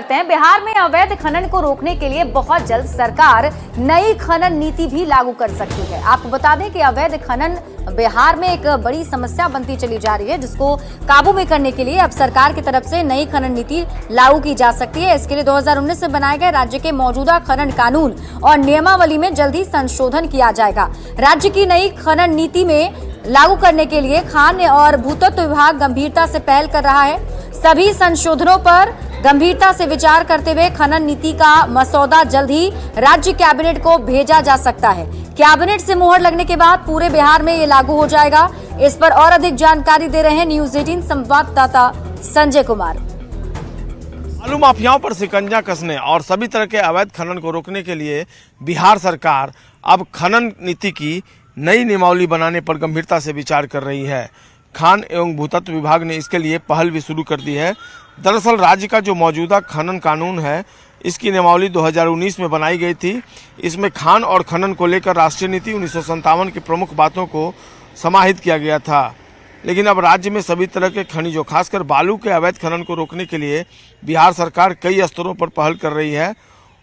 करते हैं। बिहार में अवैध खनन को रोकने के लिए बहुत जल्द सरकार नई खनन नीति भी लागू कर सकती है। आपको बता दें कि अवैध खनन बिहार में एक बड़ी समस्या बनती चली जा रही है, जिसको काबू में करने के लिए अब सरकार की तरफ से नई खनन नीति लागू की जा सकती है। इसके लिए 2019 में बनाए गए राज्य के मौजूदा खनन कानून और नियमावली में जल्द ही संशोधन किया जाएगा। राज्य की नई खनन नीति में लागू करने के लिए खान और भूतत्व विभाग गंभीरता से पहल कर रहा है। सभी संशोधनों पर गंभीरता से विचार करते हुए खनन नीति का मसौदा जल्द ही राज्य कैबिनेट को भेजा जा सकता है। कैबिनेट से मुहर लगने के बाद पूरे बिहार में ये लागू हो जाएगा। इस पर और अधिक जानकारी दे रहे हैं न्यूज़ 18 संवाददाता संजय कुमार। बालू माफियाओं पर शिकंजा कसने और सभी तरह के अवैध खनन को रोकने के लिए बिहार सरकार अब खनन नीति की नई नियमावली बनाने पर गंभीरता से विचार कर रही है। खान एवं भूतत्व विभाग ने इसके लिए पहल भी शुरू कर दी है। दरअसल राज्य का जो मौजूदा खनन कानून है, इसकी नियमावली 2019 में बनाई गई थी। इसमें खान और खनन को लेकर राष्ट्रीय नीति 1957 की प्रमुख बातों को समाहित किया गया था। लेकिन अब राज्य में सभी तरह के खनिजों, खासकर बालू के अवैध खनन को रोकने के लिए बिहार सरकार कई स्तरों पर पहल कर रही है।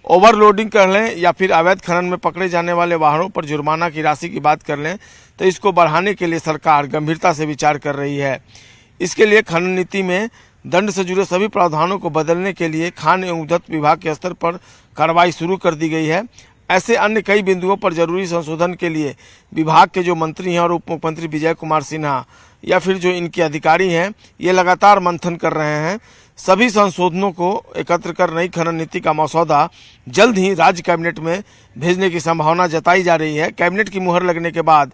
ओवरलोडिंग कर लें या फिर अवैध खनन में पकड़े जाने वाले वाहनों पर जुर्माना की राशि की बात कर लें, तो इसको बढ़ाने के लिए सरकार गंभीरता से विचार कर रही है। इसके लिए खनन नीति में दंड से जुड़े सभी प्रावधानों को बदलने के लिए खान एवं भूतत्व विभाग के स्तर पर कार्रवाई शुरू कर दी गई है। ऐसे अन्य कई बिंदुओं पर जरूरी संशोधन के लिए विभाग के जो मंत्री हैं और उप मुख्यमंत्री विजय कुमार सिन्हा या फिर जो इनके अधिकारी हैं, ये लगातार मंथन कर रहे हैं। सभी संशोधनों को एकत्र कर नई खनन नीति का मसौदा जल्द ही राज्य कैबिनेट में भेजने की संभावना जताई जा रही है। कैबिनेट की मुहर लगने के बाद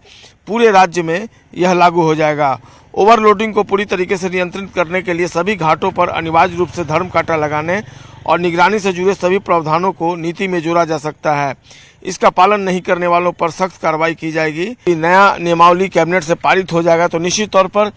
पूरे राज्य में यह लागू हो जाएगा। ओवरलोडिंग को पूरी तरीके से नियंत्रित करने के लिए सभी घाटों पर अनिवार्य रूप से धर्म कांटा लगाने और निगरानी से जुड़े सभी प्रावधानों को नीति में जोड़ा जा सकता है। इसका पालन नहीं करने वालों पर सख्त कार्रवाई की जाएगी। नया नियमावली कैबिनेट से पारित हो जाएगा तो निश्चित तौर पर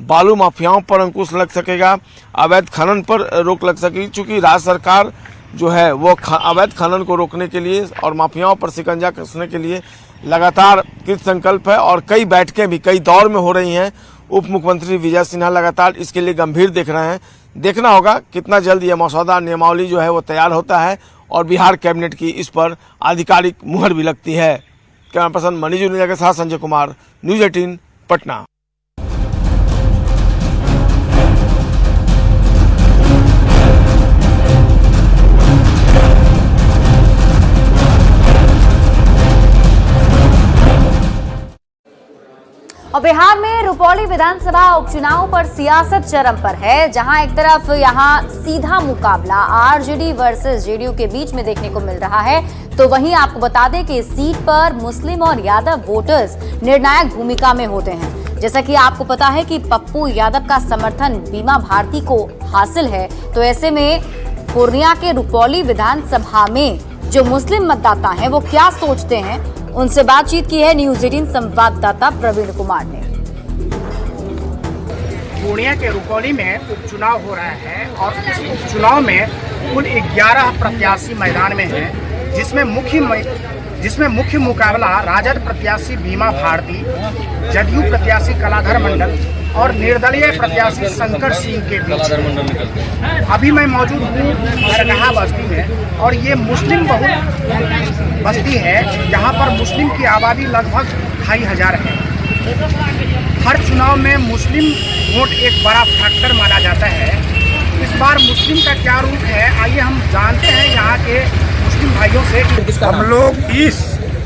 बालू माफियाओं पर अंकुश लग सकेगा, अवैध खनन पर रोक लग सकेगी। चूंकि राज्य सरकार जो है वो अवैध खनन को रोकने के लिए और माफियाओं पर शिकंजा कसने के लिए लगातार कृत संकल्प है और कई बैठकें भी कई दौर में हो रही हैं। उप मुख्यमंत्री विजय सिन्हा लगातार इसके लिए गंभीर देख रहे हैं। देखना होगा कितना जल्द यह मसौदा नियमावली जो है वो तैयार होता है और बिहार कैबिनेट की इस पर आधिकारिक मुहर भी लगती है। कैमरा पर्सन मनीष जुनेजा के साथ संजय कुमार, न्यूज़ 18 पटना। और बिहार में रुपौली विधानसभा उपचुनाव पर सियासत चरम पर है, जहां एक तरफ यहां सीधा मुकाबला आरजेडी वर्सेस जेडीयू के बीच में देखने को मिल रहा है, तो वहीं आपको बता दें कि इस सीट पर मुस्लिम और यादव वोटर्स निर्णायक भूमिका में होते हैं। जैसा कि आपको पता है कि पप्पू यादव का समर्थन बीमा भारती को हासिल है, तो ऐसे में पूर्णिया के रुपौली विधानसभा में जो मुस्लिम मतदाता हैं वो क्या सोचते हैं, उनसे बातचीत की है न्यूज़ 18 संवाददाता प्रवीण कुमार ने। पूर्णिया के रुपौली में उपचुनाव हो रहा है और इस उपचुनाव में कुल 11 प्रत्याशी मैदान में हैं, जिसमें मुख्य मुकाबला राजद प्रत्याशी बीमा भारती, जदयू प्रत्याशी कलाधर मंडल और निर्दलीय प्रत्याशी शंकर सिंह के बीच। अभी मैं मौजूद हूँ दरगाह बस्ती में और ये मुस्लिम बहुल बस्ती है, जहाँ पर मुस्लिम की आबादी लगभग 2500 है। हर चुनाव में मुस्लिम वोट एक बड़ा फैक्टर माना जाता है। इस बार मुस्लिम का क्या रूप है, आइए हम जानते हैं यहाँ के मुस्लिम भाइयों से। हम लोग इस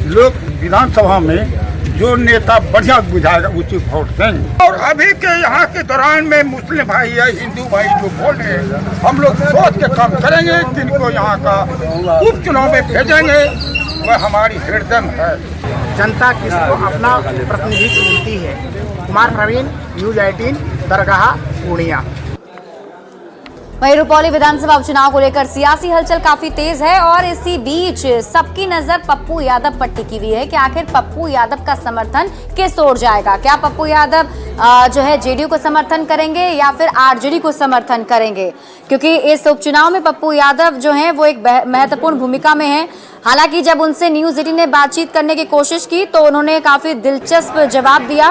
लोक विधानसभा में जो नेता बढ़िया बुझाएगा उसी वोट देंगे। और अभी के यहाँ के दौरान में मुस्लिम भाई या हिंदू भाई जो बोल रहे हैं, हम लोग सोच के काम करेंगे। जिनको यहाँ का उपचुनाव में भेजेंगे वह हमारी हृदय में है। जनता किसको अपना प्रतिनिधि चुनती है। कुमार प्रवीण, न्यूज़ 18 दरगाह पूर्णिया। वहीं रुपौली विधानसभा उपचुनाव को लेकर सियासी हलचल काफी तेज है और इसी बीच सबकी नजर पप्पू यादव पर टिकी हुई है कि आखिर पप्पू यादव का समर्थन किस ओर जाएगा। क्या पप्पू यादव जो है जेडीयू को समर्थन करेंगे या फिर आरजेडी को समर्थन करेंगे, क्योंकि इस उपचुनाव में पप्पू यादव जो है वो एक महत्वपूर्ण भूमिका में है। हालांकि जब उनसे न्यूज 18 ने बातचीत करने की कोशिश की तो उन्होंने काफी दिलचस्प जवाब दिया।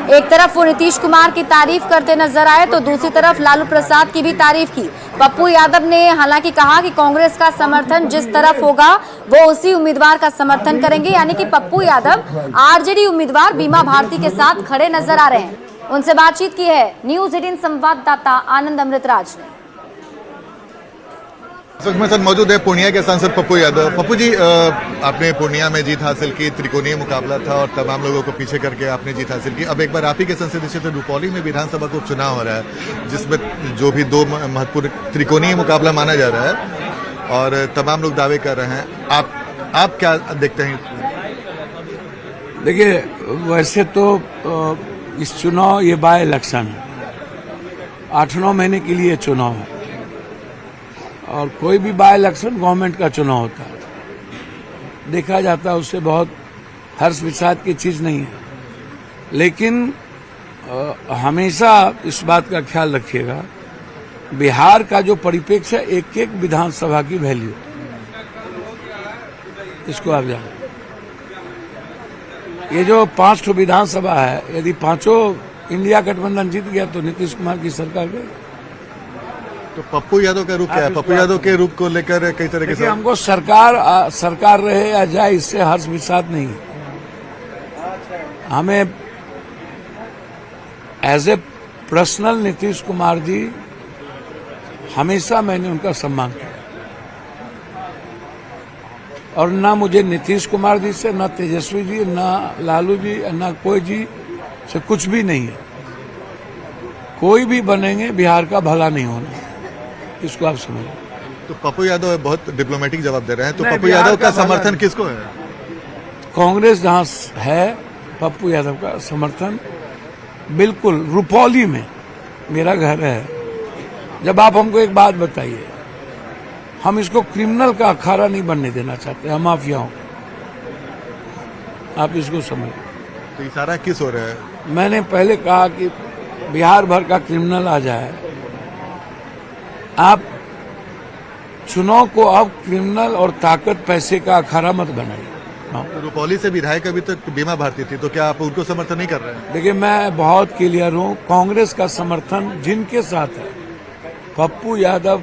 एक तरफ वो नीतीश कुमार की तारीफ करते नजर आए तो दूसरी तरफ लालू प्रसाद की भी तारीफ की। पप्पू यादव ने हालांकि कहा कि कांग्रेस का समर्थन जिस तरफ होगा वो उसी उम्मीदवार का समर्थन करेंगे, यानी कि पप्पू यादव आरजेडी उम्मीदवार बीमा भारती के साथ खड़े नजर आ रहे हैं। उनसे बातचीत की है न्यूज 18 संवाददाता आनंद अमृतराज ने। इस वक्त मेरे साथ मौजूद है पूर्णिया के सांसद पप्पू यादव। पप्पू जी, आपने पूर्णिया में जीत हासिल की, त्रिकोणीय मुकाबला था और तमाम लोगों को पीछे करके आपने जीत हासिल की। अब एक बार आप ही के संसदीय क्षेत्र रुपौली में विधानसभा का उपचुनाव हो रहा है, जिसमें जो भी दो महत्वपूर्ण त्रिकोणीय मुकाबला माना जा रहा है और तमाम लोग दावे कर रहे हैं। आप क्या देखते हैं? देखिए, वैसे तो इस चुनाव ये बाय इलेक्शन है, 8-9 महीने के लिए चुनाव है और कोई भी बाय इलेक्शन गवर्नमेंट का चुनाव होता है, देखा जाता है, उससे बहुत हर्ष विषाद की चीज नहीं है। लेकिन हमेशा इस बात का ख्याल रखिएगा, बिहार का जो परिप्रेक्ष्य है, एक एक विधानसभा की वैल्यू, इसको आप जानें। ये जो 5 ठो विधानसभा है, यदि 5 इंडिया गठबंधन जीत गया तो नीतीश कुमार की सरकार गई। तो पप्पू यादव का रुख क्या है? पप्पू यादव के रुख को लेकर कई तरह के हमको सरकार रहे या जाए, इससे हर्ष विषाद नहीं है। हमें as a personal Nitish Kumar ji, हमेशा मैंने उनका सम्मान किया और ना मुझे नीतीश कुमार जी से, ना तेजस्वी जी, ना लालू जी, ना कोई जी से कुछ भी नहीं है। कोई भी बनेंगे, बिहार का भला नहीं होना, इसको आप समझ। तो पप्पू यादव बहुत डिप्लोमेटिक जवाब दे रहे हैं, तो पप्पू यादव का समर्थन किसको है? कांग्रेस जहां है, पप्पू यादव का समर्थन बिल्कुल। रुपौली में मेरा घर है। जब आप हमको एक बात बताइए, हम इसको क्रिमिनल का अखाड़ा नहीं बनने देना चाहते, हम माफियाओं को, आप इसको समझ। तो इशारा किस हो रहा है? मैंने पहले कहा कि बिहार भर का क्रिमिनल आ जाए। आप चुनाव को अब क्रिमिनल और ताकत पैसे का अखाड़ा मत बनाइए। तो रुपौली से विधायक अभी तक बीमा भारती थी, तो क्या आप उनको समर्थन नहीं कर रहे हैं? देखिए, मैं बहुत क्लियर हूं, कांग्रेस का समर्थन जिनके साथ है। पप्पू यादव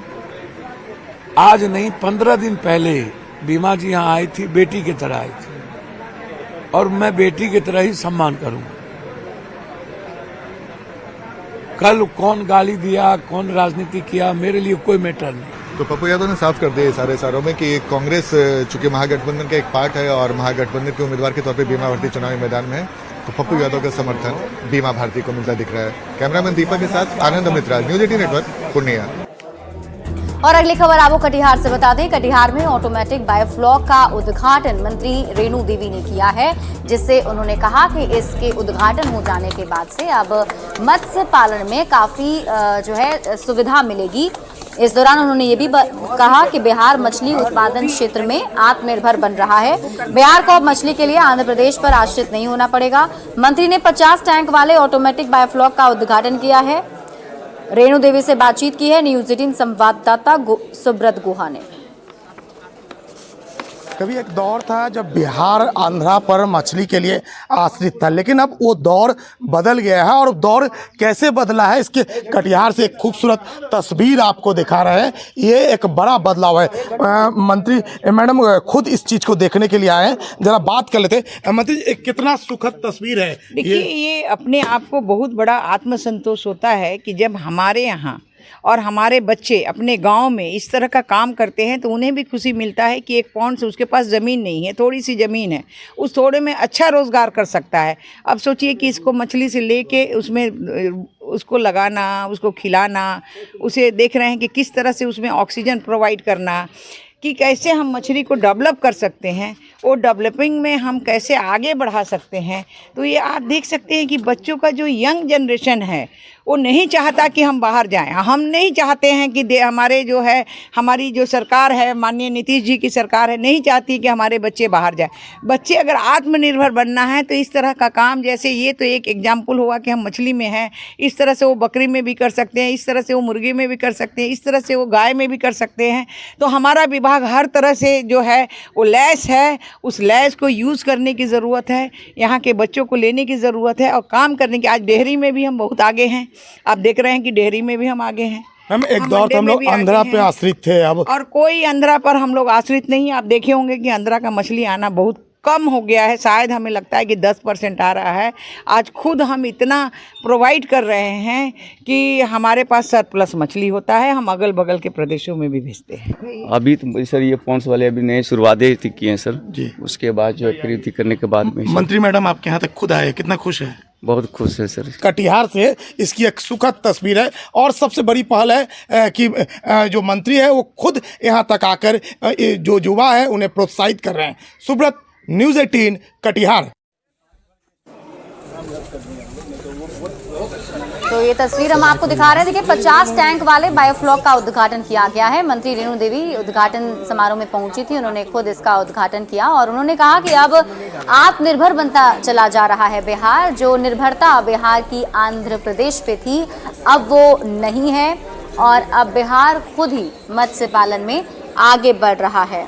आज नहीं, 15 दिन पहले बीमा जी यहाँ आई थी, बेटी की तरह आई थी और मैं बेटी की तरह ही सम्मान करूंगा। कल कौन गाली दिया, कौन राजनीति किया, मेरे लिए कोई मैटर नहीं। तो पप्पू यादव ने साफ कर दिया सारे सारों में कि कांग्रेस चूंकि महागठबंधन का एक पार्ट है और महागठबंधन के उम्मीदवार के तौर पे बीमा भारती चुनावी मैदान में है, तो पप्पू यादव का समर्थन बीमा भारती को मिलता दिख रहा है। कैमरामैन दीपक के साथ आनंद अमृतराज, न्यूज 18 नेटवर्क, पूर्णिया। और अगली खबर आपको कटिहार से बता दें। कटिहार में ऑटोमेटिक बायोफ्लॉक का उद्घाटन मंत्री रेणु देवी ने किया है, जिससे उन्होंने कहा कि इसके उद्घाटन हो जाने के बाद से अब मत्स्य पालन में काफी जो है सुविधा मिलेगी। इस दौरान उन्होंने ये भी कहा कि बिहार मछली उत्पादन क्षेत्र में आत्मनिर्भर बन रहा है। बिहार को अब मछली के लिए आंध्र प्रदेश पर आश्रित नहीं होना पड़ेगा। मंत्री ने 50 टैंक वाले ऑटोमेटिक बायोफ्लॉक का उद्घाटन किया है। रेणु देवी से बातचीत की है न्यूज 18 संवाददाता सुब्रत गुहा ने। कभी एक दौर था जब बिहार आंध्रा पर मछली के लिए आश्रित था, लेकिन अब वो दौर बदल गया है। और दौर कैसे बदला है, इसके कटिहार से एक खूबसूरत तस्वीर आपको दिखा रहे हैं। ये एक बड़ा बदलाव है। मंत्री मैडम खुद इस चीज़ को देखने के लिए आए हैं, जरा बात कर लेते हैं। मंत्री, एक कितना सुखद तस्वीर है। देखिए, ये अपने आप को बहुत बड़ा आत्मसंतोष होता है कि जब हमारे यहाँ और हमारे बच्चे अपने गांव में इस तरह का काम करते हैं तो उन्हें भी खुशी मिलता है कि एक पॉइंट से उसके पास ज़मीन नहीं है, थोड़ी सी ज़मीन है, उस थोड़े में अच्छा रोज़गार कर सकता है। अब सोचिए कि इसको मछली से लेके उसमें उसको लगाना, उसको खिलाना, उसे देख रहे हैं कि किस तरह से उसमें ऑक्सीजन प्रोवाइड करना, कि कैसे हम मछली को डेवलप कर सकते हैं वो डेवलपिंग में हम कैसे आगे बढ़ा सकते हैं। तो ये आप देख सकते हैं कि बच्चों का जो यंग जनरेशन है वो नहीं चाहता कि हम बाहर जाएं। हम नहीं चाहते हैं कि हमारे जो है हमारी जो सरकार है, माननीय नीतीश जी की सरकार है, नहीं चाहती कि हमारे बच्चे बाहर जाएं। बच्चे अगर आत्मनिर्भर बनना है तो इस तरह का काम, जैसे ये तो एक एग्जाम्पल हुआ कि हम मछली में हैं, इस तरह से वो बकरी में भी कर सकते हैं, इस तरह से वो मुर्गी में भी कर सकते हैं, इस तरह से वो गाय में भी कर सकते हैं। तो हमारा विभाग हर तरह से जो है वो लैस है, उस लैस को यूज़ करने की ज़रूरत है, यहाँ के बच्चों को लेने की ज़रूरत है और काम करने की। आज डेयरी में भी हम बहुत आगे हैं, आप देख रहे हैं कि डेयरी में भी हम आगे हैं। मैम एक दौर तो हम लोग आंध्रा पे आश्रित थे, अब और कोई आंध्रा पर हम लोग आश्रित नहीं। आप देखे होंगे कि आंध्रा का मछली आना बहुत कम हो गया है, शायद हमें लगता है कि 10% आ रहा है। आज खुद हम इतना प्रोवाइड कर रहे हैं कि हमारे पास सरप्लस मछली होता है, हम अगल बगल के प्रदेशों में भी भेजते हैं। अभी तो सर ये पॉन्ड्स वाले अभी नए शुरुआतें की हैं सर जी। उसके बाद जो है खरीदी करने के बाद में मंत्री मैडम आपके यहाँ तक खुद आए, कितना खुश है? बहुत खुश है सर। कटिहार से इसकी एक सुखद तस्वीर है और सबसे बड़ी पहल है कि जो मंत्री है वो खुद यहाँ तक आकर जो युवा है उन्हें प्रोत्साहित कर रहे हैं। सुब्रत, न्यूज़ 18 कटिहार। तो ये तस्वीर हम आपको दिखा रहे थे कि 50 टैंक वाले बायोफ्लॉक का उद्घाटन किया गया है। मंत्री रेणु देवी उद्घाटन समारोह में पहुंची थी, उन्होंने खुद इसका उद्घाटन किया और उन्होंने कहा कि अब आत्मनिर्भर बनता चला जा रहा है बिहार। जो निर्भरता बिहार की आंध्र प्रदेश पे थी अब वो नहीं है और अब बिहार खुद ही मत्स्य पालन में आगे बढ़ रहा है।